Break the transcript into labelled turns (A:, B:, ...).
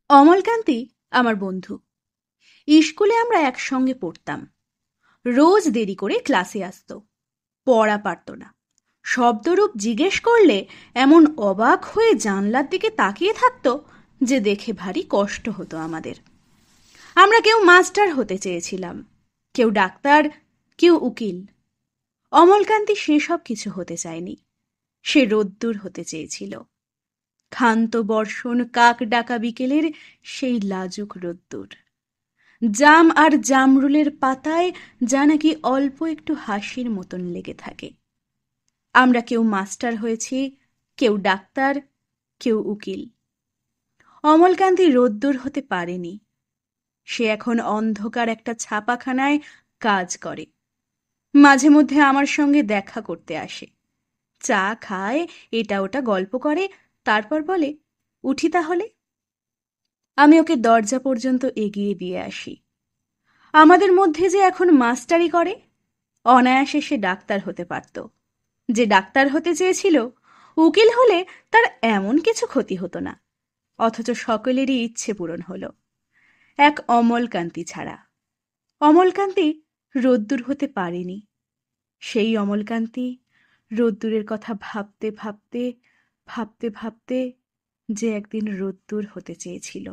A: অমলকান্তি আমার বন্ধু। স্কুলে আমরা একসঙ্গে পড়তাম। রোজ দেরি করে ক্লাসে আসতো, পড়া পারত না। শব্দরূপ জিজ্ঞেস করলে এমন অবাক হয়ে জানলার দিকে তাকিয়ে থাকতো যে দেখে ভারী কষ্ট হতো আমাদের। আমরা কেউ মাস্টার হতে চেয়েছিলাম, কেউ ডাক্তার, কেউ উকিল। অমলকান্তি সেসব কিছু হতে চায়নি। সে রোদ্দুর হতে চেয়েছিল। ক্ষান্ত বর্ষণ কাক ডাকা বিকেলের সেই লাজুক রোদ্দুর, জাম আর জামরুলের পাতায় যা নাকি অল্প একটু হাসির মতন লেগে থাকে। আমরা কেউ মাস্টার হয়েছি, কেউ ডাক্তার, কেউ উকিল। অমলকান্তি রোদ্দুর হতে পারেনি। সে এখন অন্ধকার একটা ছাপাখানায় কাজ করে। মাঝে মধ্যে আমার সঙ্গে দেখা করতে আসে, চা খায়, এটা ওটা গল্প করে, তারপর বলে, উঠি তাহলে। আমি ওকে দরজা পর্যন্ত এগিয়ে দিয়ে আসি। আমাদের মধ্যে যে এখন মাস্টারি করে, অনায়াসে সে ডাক্তার হতে পারত। যে ডাক্তার হতে চেয়েছিল, উকিল হলে তার এমন কিছু ক্ষতি হতো না। অথচ সকলেরই ইচ্ছে পূরণ হলো, এক অমলকান্তি ছাড়া। অমলকান্তি রোদ্দুর হতে পারেনি। সেই অমলকান্তি রোদ্দুরের কথা ভাবতে ভাবতে ভাবতে ভাবতে যে একদিন রোদ্দুর হতে চেয়েছিল।